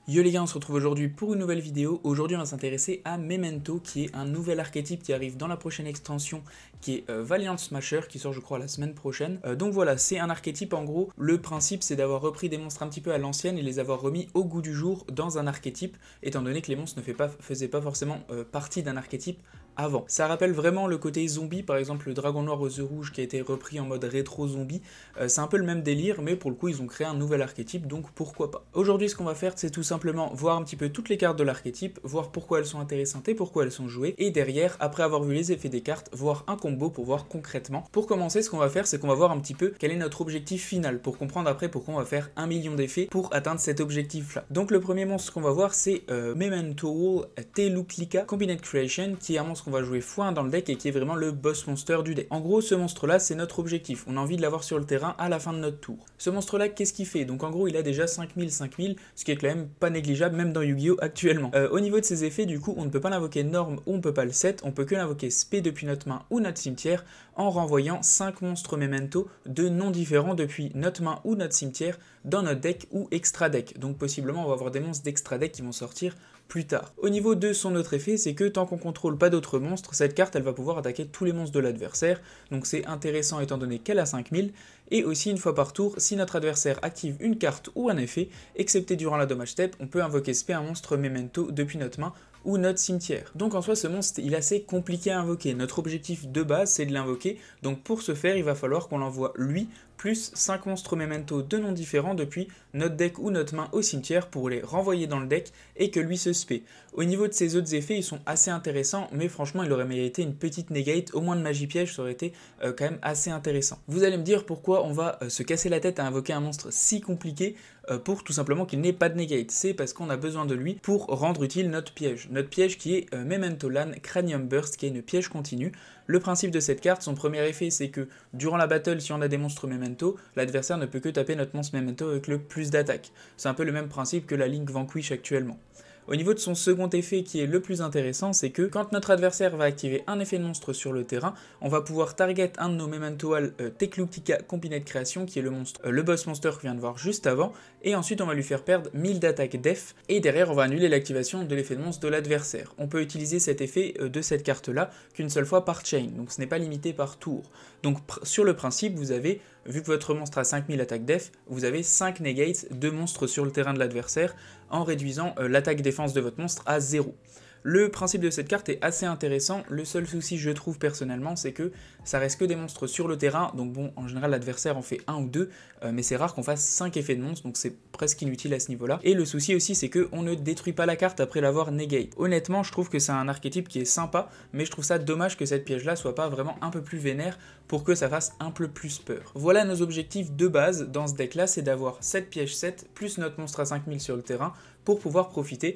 Yo les gars, on se retrouve aujourd'hui pour une nouvelle vidéo. Aujourd'hui on va s'intéresser à Memento qui est un nouvel archétype qui arrive dans la prochaine extension qui est Valiant Smasher qui sort je crois la semaine prochaine. Donc voilà, c'est un archétype en gros. Le principe c'est d'avoir repris des monstres un petit peu à l'ancienne et les avoir remis au goût du jour dans un archétype étant donné que les monstres ne faisaient pas forcément partie d'un archétype avant. Ça rappelle vraiment le côté zombie, par exemple le dragon noir aux yeux rouges qui a été repris en mode rétro zombie. C'est un peu le même délire mais pour le coup ils ont créé un nouvel archétype donc pourquoi pas. Aujourd'hui ce qu'on va faire c'est tout simplement voir un petit peu toutes les cartes de l'archétype, voir pourquoi elles sont intéressantes et pourquoi elles sont jouées, et derrière, après avoir vu les effets des cartes, voir un combo pour voir concrètement. Pour commencer, ce qu'on va faire, c'est qu'on va voir un petit peu quel est notre objectif final, pour comprendre après pourquoi on va faire 1 million d'effets pour atteindre cet objectif-là. Donc le premier monstre qu'on va voir, c'est Memento Teluklika Combined Creation, qui est un monstre qu'on va jouer x1 dans le deck et qui est vraiment le boss monster du deck. En gros, ce monstre-là, c'est notre objectif. On a envie de l'avoir sur le terrain à la fin de notre tour. Ce monstre-là, qu'est-ce qu'il fait? Donc en gros, il a déjà 5000, ce qui est quand même pas négligeable même dans Yu-Gi-Oh actuellement. Au niveau de ses effets, du coup, on ne peut pas l'invoquer norme ou on peut pas le set, on peut que l'invoquer spé depuis notre main ou notre cimetière en renvoyant 5 monstres memento de noms différents depuis notre main ou notre cimetière dans notre deck ou extra deck. Donc possiblement on va avoir des monstres d'extra deck qui vont sortir plus tard. Au niveau de son autre effet, c'est que tant qu'on contrôle pas d'autres monstres, cette carte elle va pouvoir attaquer tous les monstres de l'adversaire, donc c'est intéressant étant donné qu'elle a 5000, et aussi une fois par tour, si notre adversaire active une carte ou un effet, excepté durant la dommage step, on peut invoquer spé un monstre memento depuis notre main ou notre cimetière. Donc en soi ce monstre il est assez compliqué à invoquer, notre objectif de base c'est de l'invoquer, donc pour ce faire il va falloir qu'on l'envoie lui, plus 5 monstres memento de noms différents depuis notre deck ou notre main au cimetière pour les renvoyer dans le deck et que lui se spé. Au niveau de ses autres effets, ils sont assez intéressants, mais franchement, il aurait mérité une petite negate, au moins de magie piège, ça aurait été quand même assez intéressant. Vous allez me dire pourquoi on va se casser la tête à invoquer un monstre si compliqué pour tout simplement qu'il n'ait pas de negate. C'est parce qu'on a besoin de lui pour rendre utile notre piège. Notre piège qui est Memento Lan Cranium Burst, qui est une piège continue. Le principe de cette carte, son premier effet, c'est que durant la battle, si on a des monstres memento, l'adversaire ne peut que taper notre monstre memento avec le plus d'attaque. C'est un peu le même principe que la Link Vanquish actuellement. Au niveau de son second effet qui est le plus intéressant, c'est que quand notre adversaire va activer un effet de monstre sur le terrain, on va pouvoir target un de nos Mementoal Teluklika Combined Creation, qui est le boss monster qu'on vient de voir juste avant, et ensuite on va lui faire perdre 1000 d'attaque def, et derrière on va annuler l'activation de l'effet de monstre de l'adversaire. On peut utiliser cet effet de cette carte-là qu'une seule fois par chain, donc ce n'est pas limité par tour. Donc sur le principe, vous avez, vu que votre monstre a 5000 attaques def, vous avez 5 negates de monstres sur le terrain de l'adversaire, en réduisant l'attaque défense de votre monstre à 0. Le principe de cette carte est assez intéressant, le seul souci je trouve personnellement c'est que ça reste que des monstres sur le terrain, donc bon en général l'adversaire en fait 1 ou 2, mais c'est rare qu'on fasse 5 effets de monstres, donc c'est presque inutile à ce niveau là. Et le souci aussi c'est qu'on ne détruit pas la carte après l'avoir negate. Honnêtement je trouve que c'est un archétype qui est sympa, mais je trouve ça dommage que cette piège là soit pas vraiment un peu plus vénère pour que ça fasse un peu plus peur. Voilà nos objectifs de base dans ce deck là, c'est d'avoir 7 pièges 7 plus notre monstre à 5000 sur le terrain pour pouvoir profiter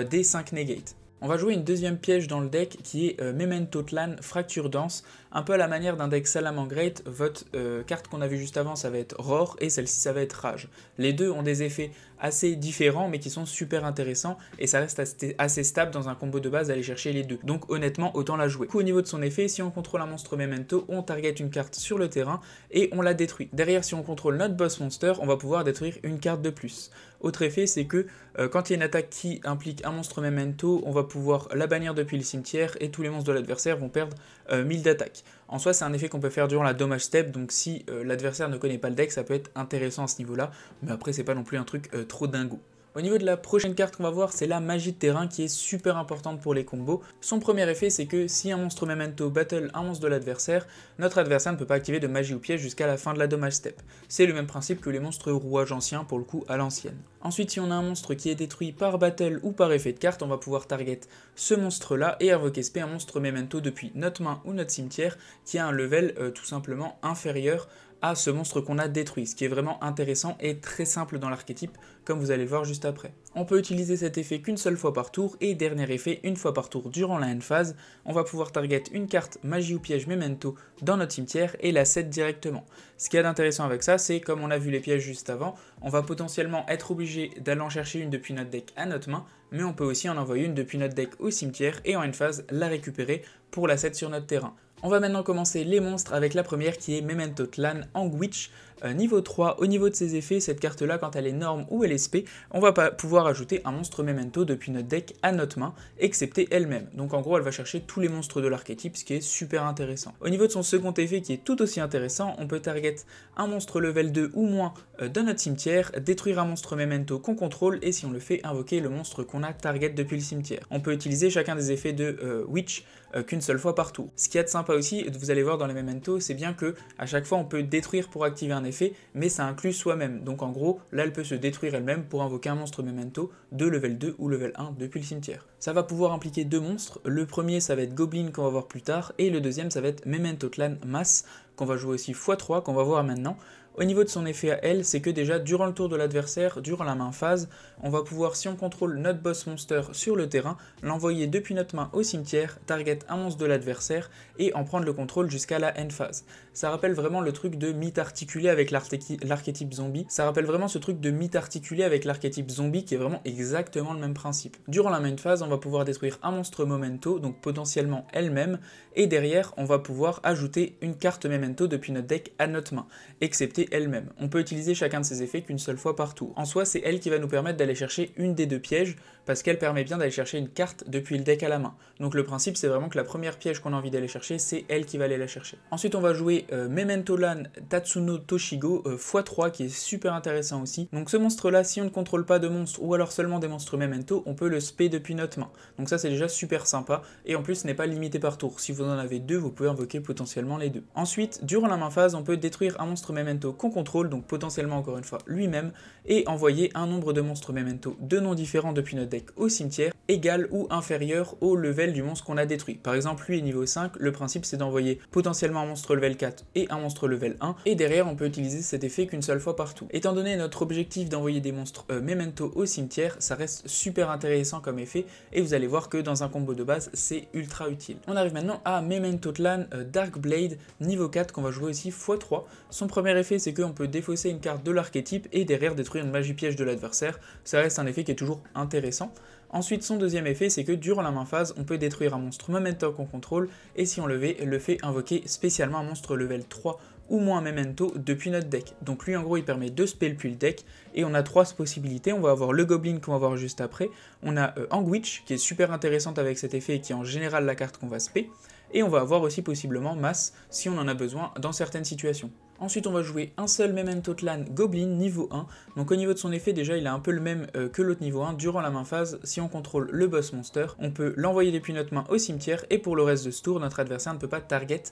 des 5 negates. On va jouer une deuxième piège dans le deck qui est Memento Tlan Fracture Danse, un peu à la manière d'un deck Salamangreat. Votre carte qu'on a vue juste avant ça va être Roar et celle-ci ça va être Rage. Les deux ont des effets assez différents mais qui sont super intéressants et ça reste assez stable dans un combo de base d'aller chercher les deux. Donc honnêtement autant la jouer. Du coup, au niveau de son effet, si on contrôle un monstre Memento, on target une carte sur le terrain et on la détruit. Derrière si on contrôle notre boss monster, on va pouvoir détruire une carte de plus. Autre effet c'est que quand il y a une attaque qui implique un monstre Memento, on va pouvoir la bannir depuis le cimetière et tous les monstres de l'adversaire vont perdre 1000 d'attaque. En soi c'est un effet qu'on peut faire durant la dommage step, donc si l'adversaire ne connaît pas le deck ça peut être intéressant à ce niveau là, mais après c'est pas non plus un truc trop dingo. Au niveau de la prochaine carte qu'on va voir, c'est la magie de terrain qui est super importante pour les combos. Son premier effet, c'est que si un monstre memento battle un monstre de l'adversaire, notre adversaire ne peut pas activer de magie ou piège jusqu'à la fin de la dommage step. C'est le même principe que les monstres rouages anciens pour le coup à l'ancienne. Ensuite, si on a un monstre qui est détruit par battle ou par effet de carte, on va pouvoir target ce monstre là et invoquer spé un monstre memento depuis notre main ou notre cimetière qui a un level tout simplement inférieur à ce monstre qu'on a détruit, ce qui est vraiment intéressant et très simple dans l'archétype, comme vous allez le voir juste après. On peut utiliser cet effet qu'une seule fois par tour, et dernier effet, une fois par tour durant la end phase, on va pouvoir target une carte magie ou piège memento dans notre cimetière et la set directement. Ce qu'il y a d'intéressant avec ça, c'est comme on a vu les pièges juste avant, on va potentiellement être obligé d'aller en chercher une depuis notre deck à notre main, mais on peut aussi en envoyer une depuis notre deck au cimetière et en end phase la récupérer pour la set sur notre terrain. On va maintenant commencer les monstres avec la première qui est Memento Tlan Anguish. Niveau 3, au niveau de ses effets, cette carte là quand elle est norme ou elle est spé, on va pas pouvoir ajouter un monstre memento depuis notre deck à notre main, excepté elle-même. Donc en gros elle va chercher tous les monstres de l'archétype, ce qui est super intéressant. Au niveau de son second effet qui est tout aussi intéressant, on peut target un monstre level 2 ou moins dans notre cimetière, détruire un monstre memento qu'on contrôle et si on le fait invoquer le monstre qu'on a target depuis le cimetière. On peut utiliser chacun des effets de Witch qu'une seule fois par tour. Ce qu'il y a de sympa aussi, vous allez voir dans les mementos, c'est bien que à chaque fois on peut détruire pour activer un effet, mais ça inclut soi-même. Donc en gros, là elle peut se détruire elle-même pour invoquer un monstre memento de level 2 ou level 1 depuis le cimetière. Ça va pouvoir impliquer deux monstres, le premier ça va être Goblin qu'on va voir plus tard, et le deuxième ça va être Memento Clan Mass, qu'on va jouer aussi x3 qu'on va voir maintenant. Au niveau de son effet à elle, c'est que déjà durant le tour de l'adversaire, durant la main phase, on va pouvoir, si on contrôle notre boss monster sur le terrain, l'envoyer depuis notre main au cimetière, target un monstre de l'adversaire et en prendre le contrôle jusqu'à la end phase. Ça rappelle vraiment le truc de mythe articulé avec l'archétype zombie. Ça rappelle vraiment ce truc de mythe articulé avec l'archétype zombie qui est vraiment exactement le même principe. Durant la main phase, on va pouvoir détruire un monstre memento, donc potentiellement elle-même, et derrière, on va pouvoir ajouter une carte memento depuis notre deck à notre main, excepté elle-même. On peut utiliser chacun de ces effets qu'une seule fois par tour. En soi, c'est elle qui va nous permettre d'aller chercher une des deux pièges, parce qu'elle permet bien d'aller chercher une carte depuis le deck à la main. Donc le principe, c'est vraiment que la première piège qu'on a envie d'aller chercher, c'est elle qui va aller la chercher. Ensuite, on va jouer Memento Lan Tatsuno Toshigo x3, qui est super intéressant aussi. Donc ce monstre-là, si on ne contrôle pas de monstres, ou alors seulement des monstres Memento, on peut le spé depuis notre main. Donc ça, c'est déjà super sympa, et en plus, ce n'est pas limité par tour. Si vous en avez deux, vous pouvez invoquer potentiellement les deux. Ensuite, durant la main phase, on peut détruire un monstre Memento qu'on contrôle, donc potentiellement encore une fois lui-même, et envoyer un nombre de monstres Memento de noms différents depuis notre deck au cimetière, égal ou inférieur au level du monstre qu'on a détruit. Par exemple, lui est niveau 5, le principe c'est d'envoyer potentiellement un monstre level 4 et un monstre level 1, et derrière on peut utiliser cet effet qu'une seule fois partout. Étant donné notre objectif d'envoyer des monstres Memento au cimetière, ça reste super intéressant comme effet, et vous allez voir que dans un combo de base, c'est ultra utile. On arrive maintenant à Memento Clan Dark Blade niveau 4 qu'on va jouer aussi x3. Son premier effet c'est qu'on peut défausser une carte de l'archétype et derrière détruire une magie piège de l'adversaire. Ça reste un effet qui est toujours intéressant. Ensuite, son deuxième effet, c'est que durant la main phase, on peut détruire un monstre Memento qu'on contrôle, et si on le fait invoquer spécialement un monstre level 3 ou moins Memento depuis notre deck. Donc lui en gros il permet de spell puis le deck, et on a trois possibilités. On va avoir le Goblin qu'on va voir juste après, on a Anguish qui est super intéressante avec cet effet et qui est en général la carte qu'on va spé, et on va avoir aussi possiblement Mass si on en a besoin dans certaines situations. Ensuite on va jouer un seul Memento Clan Goblin niveau 1, donc au niveau de son effet déjà il est un peu le même que l'autre niveau 1, durant la main phase, si on contrôle le boss monster, on peut l'envoyer depuis notre main au cimetière, et pour le reste de ce tour, notre adversaire ne peut pas target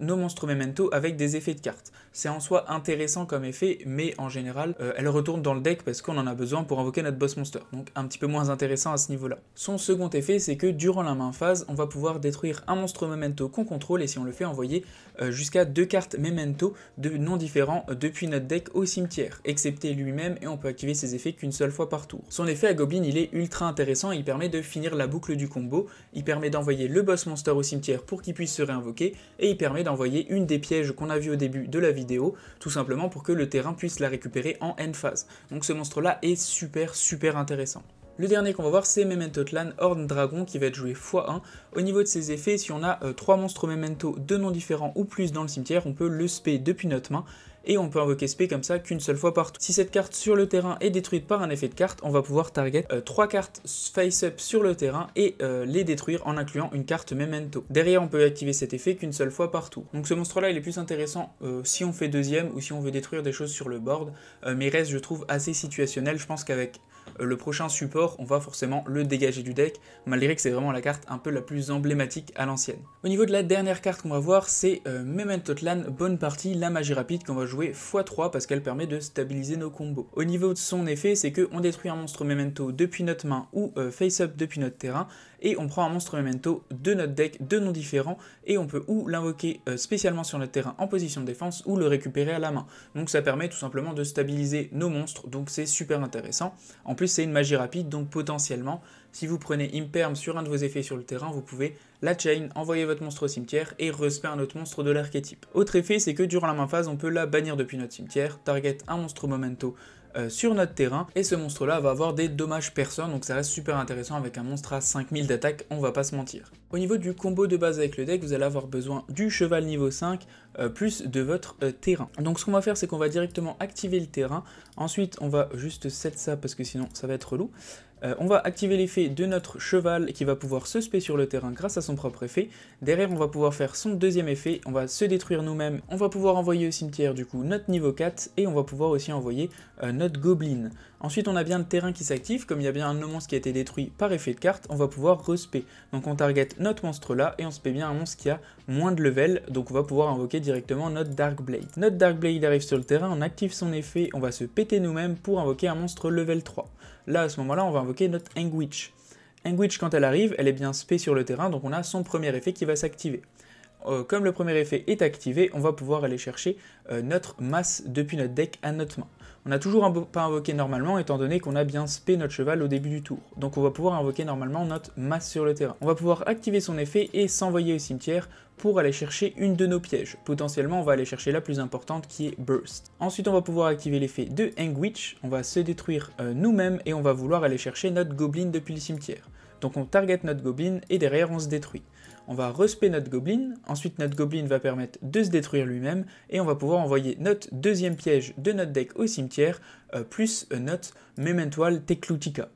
nos monstres Memento avec des effets de cartes. C'est en soi intéressant comme effet, mais en général elle retourne dans le deck parce qu'on en a besoin pour invoquer notre boss monster, donc un petit peu moins intéressant à ce niveau-là. Son second effet c'est que durant la main phase, on va pouvoir détruire un monstre Memento qu'on contrôle, et si on le fait envoyer jusqu'à 2 cartes Memento de noms différents depuis notre deck au cimetière, excepté lui-même, et on peut activer ses effets qu'une seule fois par tour. Son effet à Goblin il est ultra intéressant, il permet de finir la boucle du combo, il permet d'envoyer le boss monster au cimetière pour qu'il puisse se réinvoquer, et il permet d'envoyer une des pièges qu'on a vu au début de la vidéo, tout simplement pour que le terrain puisse la récupérer en end phase. Donc ce monstre là est super intéressant. Le dernier qu'on va voir c'est Memento Clan Horn Dragon qui va être joué x1. Au niveau de ses effets, si on a 3 monstres Memento de noms différents ou plus dans le cimetière, on peut le spé depuis notre main, et on peut invoquer spé comme ça qu'une seule fois par tour. Si cette carte sur le terrain est détruite par un effet de carte, on va pouvoir target 3 cartes face-up sur le terrain et les détruire en incluant une carte Memento. Derrière on peut activer cet effet qu'une seule fois par tour. Donc ce monstre là il est plus intéressant si on fait deuxième ou si on veut détruire des choses sur le board, mais reste je trouve assez situationnel. Je pense qu'avec le prochain support, on va forcément le dégager du deck, malgré que c'est vraiment la carte un peu la plus emblématique à l'ancienne. Au niveau de la dernière carte qu'on va voir, c'est Memento Clan Bonne Partie, la magie rapide qu'on va jouer x3 parce qu'elle permet de stabiliser nos combos. Au niveau de son effet, c'est qu'on détruit un monstre Memento depuis notre main ou face-up depuis notre terrain, et on prend un monstre Memento de notre deck de noms différents, et on peut ou l'invoquer spécialement sur notre terrain en position de défense ou le récupérer à la main. Donc ça permet tout simplement de stabiliser nos monstres, donc c'est super intéressant. En plus c'est une magie rapide, donc potentiellement si vous prenez Imperm sur un de vos effets sur le terrain, vous pouvez la chain, envoyer votre monstre au cimetière et respect un autre monstre de l'archétype. Autre effet, c'est que durant la main phase, on peut la bannir depuis notre cimetière, target un monstre Memento sur notre terrain, et ce monstre là va avoir des dommages perçants, donc ça reste super intéressant avec un monstre à 5000 d'attaque, on va pas se mentir. Au niveau du combo de base avec le deck, vous allez avoir besoin du cheval niveau 5 plus de votre terrain. Donc ce qu'on va faire, c'est qu'on va directement activer le terrain, ensuite on va juste set ça parce que sinon ça va être relou. On va activer l'effet de notre cheval qui va pouvoir se spé sur le terrain grâce à son propre effet. Derrière, on va pouvoir faire son deuxième effet, on va se détruire nous-mêmes, on va pouvoir envoyer au cimetière du coup notre niveau 4 et on va pouvoir aussi envoyer notre goblin. Ensuite, on a bien le terrain qui s'active, comme il y a bien un de nos monstres qui a été détruit par effet de carte, on va pouvoir respé. Donc on target notre monstre là et on spé bien un monstre qui a moins de level, donc on va pouvoir invoquer directement notre Dark Blade. Notre Dark Blade arrive sur le terrain, on active son effet, on va se péter nous-mêmes pour invoquer un monstre level 3. Là, à ce moment-là, on va invoquer notre Anguish. Anguish, quand elle arrive, elle est bien spé sur le terrain, donc on a son premier effet qui va s'activer. Comme le premier effet est activé, on va pouvoir aller chercher notre masse depuis notre deck à notre main. On n'a toujours pas invoqué normalement, étant donné qu'on a bien spé notre cheval au début du tour. Donc on va pouvoir invoquer normalement notre masse sur le terrain. On va pouvoir activer son effet et s'envoyer au cimetière pour aller chercher une de nos pièges. Potentiellement, on va aller chercher la plus importante qui est Burst. Ensuite, on va pouvoir activer l'effet de Anguish. On va se détruire nous-mêmes et on va vouloir aller chercher notre goblin depuis le cimetière. Donc on target notre goblin et derrière on se détruit. On va respé notre goblin, ensuite notre goblin va permettre de se détruire lui-même et on va pouvoir envoyer notre deuxième piège de notre deck au cimetière plus notre Memental Teclutica.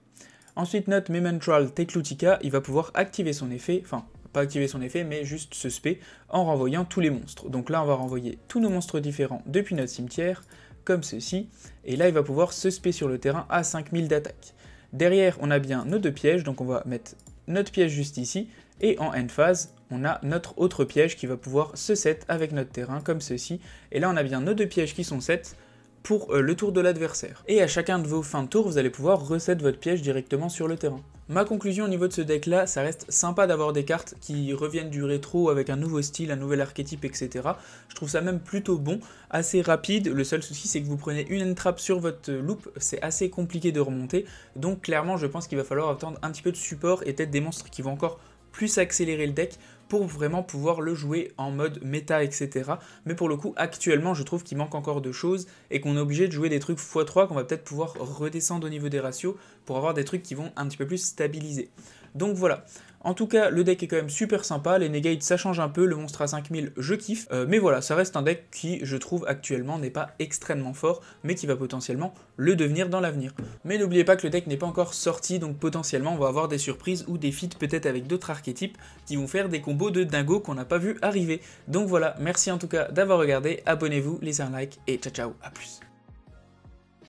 Ensuite notre Memental Teclutica, il va pouvoir activer son effet, enfin pas activer son effet mais juste se spé en renvoyant tous les monstres. Donc là on va renvoyer tous nos monstres différents depuis notre cimetière comme ceci et là il va pouvoir se spé sur le terrain à 5000 d'attaque. Derrière on a bien nos deux pièges, donc on va mettre notre piège juste ici. Et en end phase, on a notre autre piège qui va pouvoir se set avec notre terrain, comme ceci. Et là, on a bien nos deux pièges qui sont set pour le tour de l'adversaire. Et à chacun de vos fins de tour, vous allez pouvoir reset votre piège directement sur le terrain. Ma conclusion au niveau de ce deck là, ça reste sympa d'avoir des cartes qui reviennent du rétro avec un nouveau style, un nouvel archétype, etc. Je trouve ça même plutôt bon, assez rapide. Le seul souci c'est que vous prenez une entrap sur votre loop, c'est assez compliqué de remonter. Donc clairement je pense qu'il va falloir attendre un petit peu de support et peut-être des monstres qui vont encore plus accélérer le deck pour vraiment pouvoir le jouer en mode méta, etc. Mais pour le coup, actuellement, je trouve qu'il manque encore de choses et qu'on est obligé de jouer des trucs x3 qu'on va peut-être pouvoir redescendre au niveau des ratios pour avoir des trucs qui vont un petit peu plus stabiliser. Donc voilà. En tout cas, le deck est quand même super sympa, les negates ça change un peu, le monstre à 5000 je kiffe, mais voilà, ça reste un deck qui, je trouve, actuellement n'est pas extrêmement fort, mais qui va potentiellement le devenir dans l'avenir. Mais n'oubliez pas que le deck n'est pas encore sorti, donc potentiellement on va avoir des surprises ou des feats peut-être avec d'autres archétypes qui vont faire des combos de dingo qu'on n'a pas vu arriver. Donc voilà, merci en tout cas d'avoir regardé, abonnez-vous, laissez un like et ciao ciao, à plus.